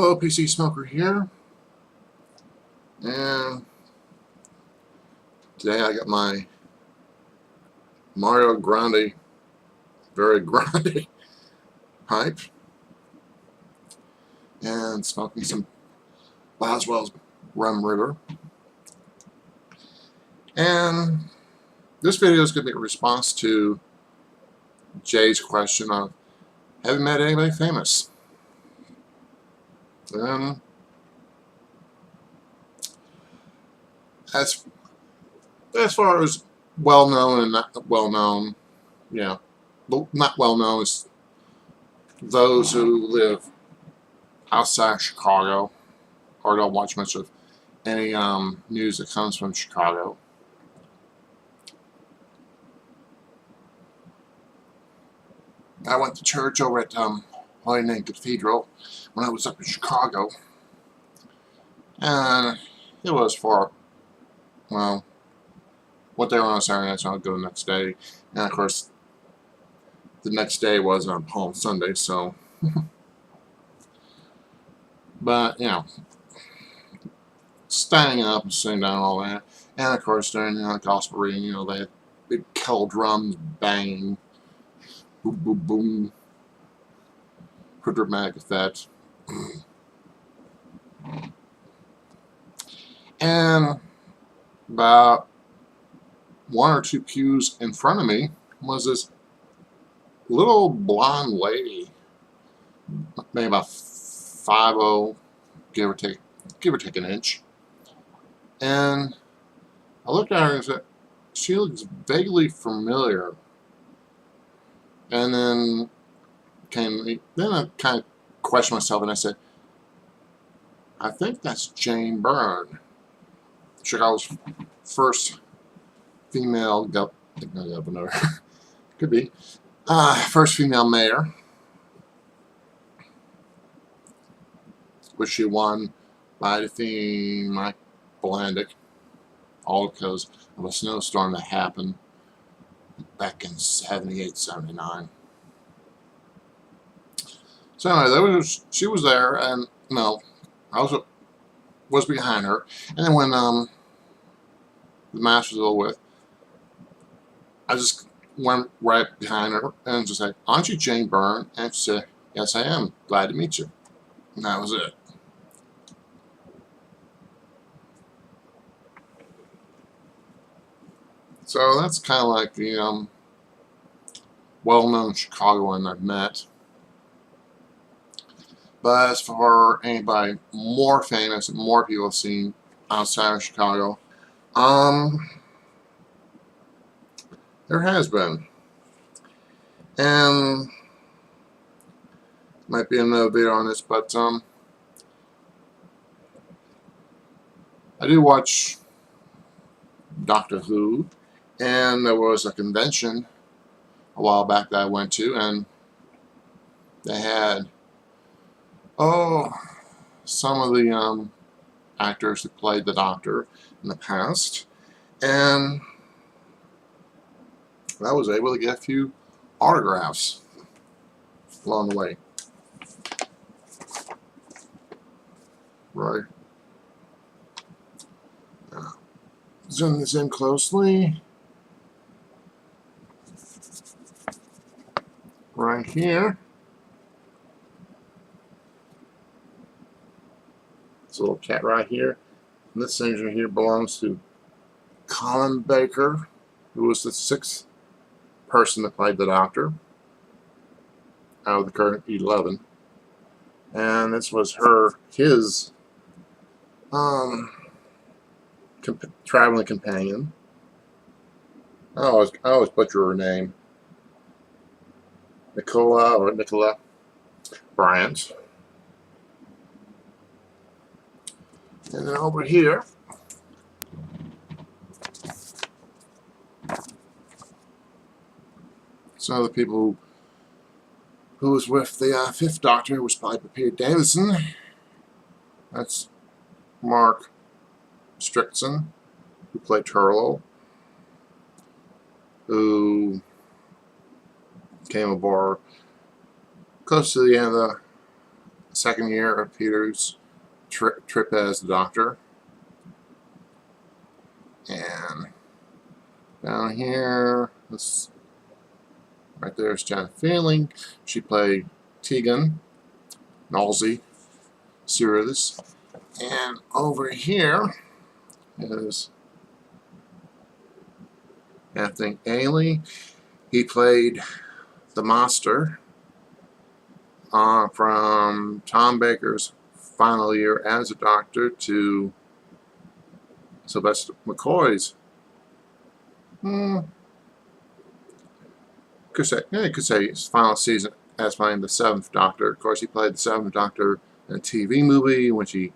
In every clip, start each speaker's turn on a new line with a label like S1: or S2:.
S1: Hello, PC Smoker here, and today I got my Mario Grande, very grande pipe, and smoking some Boswell's Rum River. And this video is going to be a response to Jay's question of, have you met anybody famous? And as far as well-known and not well-known, yeah, not well-known is those who live outside Chicago or don't watch much of any news that comes from Chicago. I went to church over at Holy Name Cathedral when I was up in Chicago, and it was for, well, what they were on Saturday night, so I'll go the next day. And of course, the next day was Palm Sunday, so. But, you know, standing up and sitting down and all that. And of course, during the gospel reading, they had big kettle drums banging, boom, boom, boom, for dramatic effect. And about one or two pews in front of me was this little blonde lady, maybe about 5'0", give or take an inch. And I looked at her and said, she looks vaguely familiar. And then I kind of questioned myself, and I said, I think that's Jane Byrne, Chicago's first female governor. Could be. First female mayor, which she won by defeating Mike Blandick, all because of a snowstorm that happened back in 78, 79. So anyway, she was there, and I was behind her. And then when the mass was over with, I just went right behind her and just said, "Aren't you Jane Byrne?" And she said, "Yes, I am. Glad to meet you." And that was it. So that's kind of like the well-known Chicagoan I've met. But as for anybody more famous and more people have seen outside of Chicago, there has been. And might be another video on this, but I do watch Doctor Who, and there was a convention a while back that I went to, and they had some of the actors who played the Doctor in the past, and I was able to get a few autographs along the way. Right. Zoom this in closely. Right here. This little cat right here. And this signature here belongs to Colin Baker, who was the 6th person that played the Doctor out of the current 11. And this was his traveling companion. I always butcher her name. Nicola Bryant. And then over here, some of the people who was with the 5th Doctor was played by Peter Davison. That's Mark Strickson, who played Turlough, who came aboard close to the end of the second year of Peter's trip as the doctor. And down here, right there's Janet Fielding. She played Tegan, Nalsey, Sirius. And over here is Anthony Ailey. He played the monster from Tom Baker's final year as a doctor to Sylvester McCoy's. Could say his final season as playing the Seventh Doctor. Of course, he played the Seventh Doctor in a TV movie, which he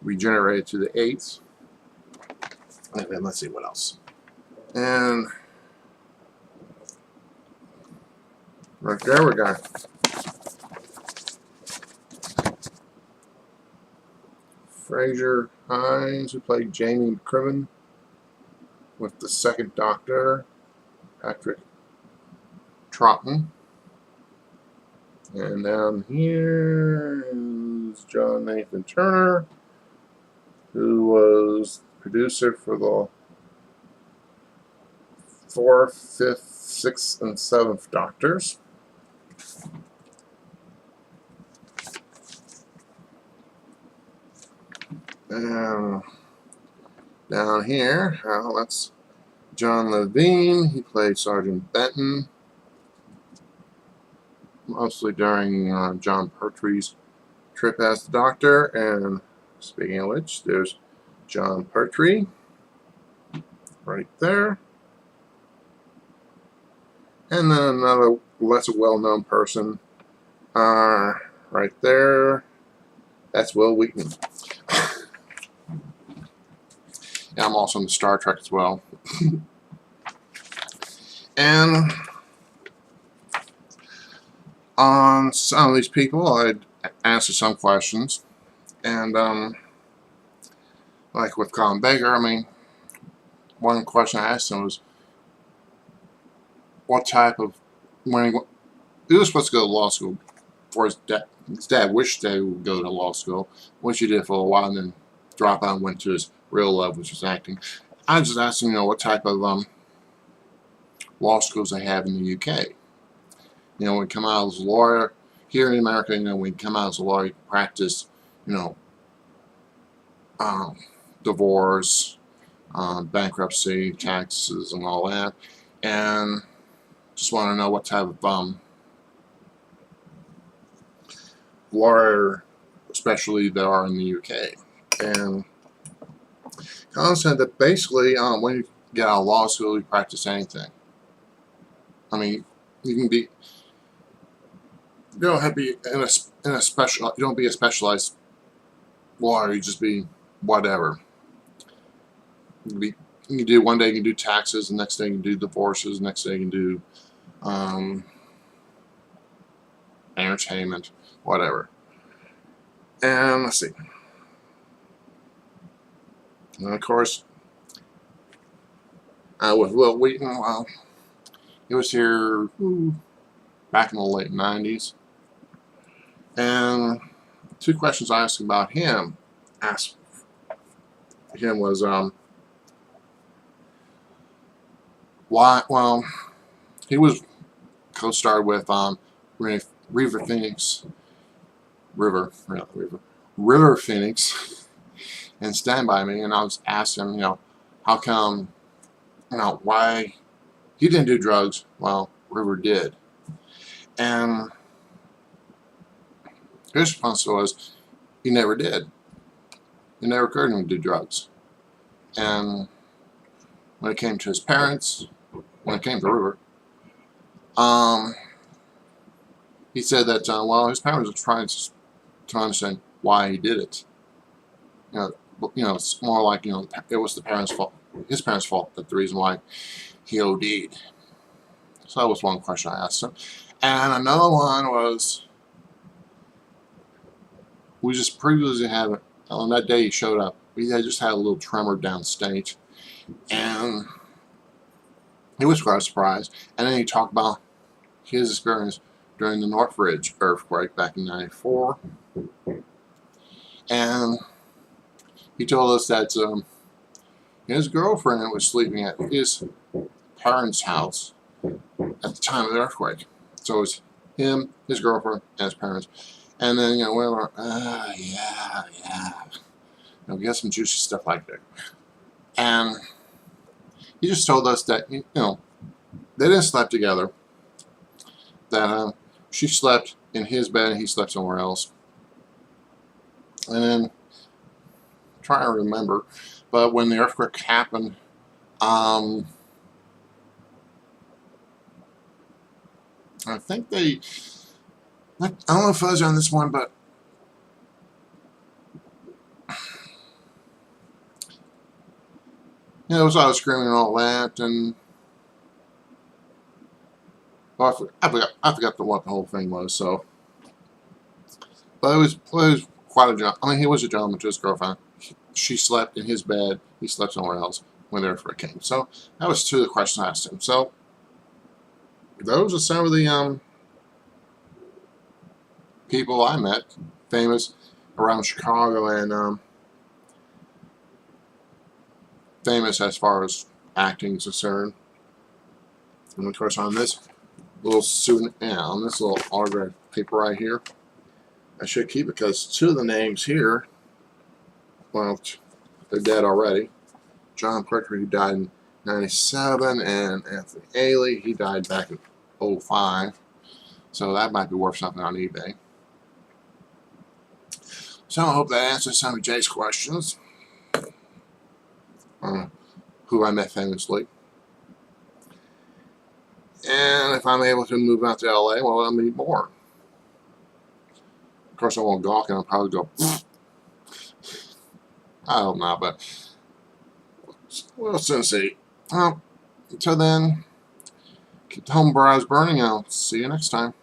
S1: regenerated to the Eighth. And then let's see what else. And right there we go. Fraser Hines, who played Jamie McCriven with the Second Doctor, Patrick Troughton. And down here is John Nathan Turner, who was producer for the 4th, 5th, 6th, and 7th Doctors. And down here, well, that's John Levine. He played Sergeant Benton, mostly during John Pertwee's trip as the Doctor. And speaking of which, there's John Pertwee right there. And then another less well-known person right there. That's Will Wheaton. Yeah, I'm also in Star Trek as well. And on some of these people, I'd answer some questions. And like with Colin Baker, I mean, one question I asked him was, what type of, when he was supposed to go to law school, for his dad wished they would go to law school, which he did for a while, and then dropped out and went to his real love, which was acting. I just asked him, you know, what type of law schools they have in the UK. You know, when you come out as a lawyer, here in America, you know, when you come out as a lawyer, you can practice, you know, divorce, bankruptcy, taxes, and all that. And just want to know what type of lawyer, especially there are in the UK. And Colin said that basically, when you get out of law school, you practice anything. I mean, you can be, you don't have to be in a special, you don't be a specialized lawyer. You just be whatever. You can do one day you can do taxes, the next day you can do divorces, the next day you can do entertainment, whatever. And let's see. And of course, with Will Wheaton, well, he was here back in the late 90s. And two questions I asked about him, was why, well, he was co-starred with River Phoenix and Stand By Me, and I was asked him, you know, how come, you know, why he didn't do drugs while River did. And his response was, he never did. It never occurred to him to do drugs. And when it came to his parents, when it came to River, he said that, well, his parents were trying to understand why he did it. You know, it's more like, you know, it was the parents' fault, his parents' fault, that the reason why he OD'd. So that was one question I asked him. And another one was, we just previously had, on that day he showed up, we had just had a little tremor downstate, and he was quite surprised. And then he talked about his experience during the Northridge earthquake back in '94, and he told us that his girlfriend was sleeping at his parents' house at the time of the earthquake. So it was him, his girlfriend, and his parents. And then, we were, yeah. We got some juicy stuff like that. And he just told us that, they didn't sleep together. That she slept in his bed and he slept somewhere else. And then, I'm trying to remember, but when the earthquake happened, I think I don't know if I was on this one, but there was a lot of screaming and all that, and well, I forgot what the whole thing was. So, but it was quite a job. I mean, he was a gentleman to his girlfriend. She slept in his bed. He slept somewhere else when the earthquake came. So that was two of the questions I asked him. So those are some of the people I met, famous around Chicago, and famous as far as acting is concerned. And of course, on this little on this little autograph paper right here, I should keep it because two of the names here, well, they're dead already. John Pricker, he died in '97, and Anthony Ailey, he died back in '05. So that might be worth something on eBay. So I hope that answers some of Jay's questions. Who I met famously. And if I'm able to move out to LA, well, I'll meet more. Of course, I won't gawk and I'll probably go, I hope not, but we'll soon see. Well, until then, keep the home bars burning. I'll see you next time.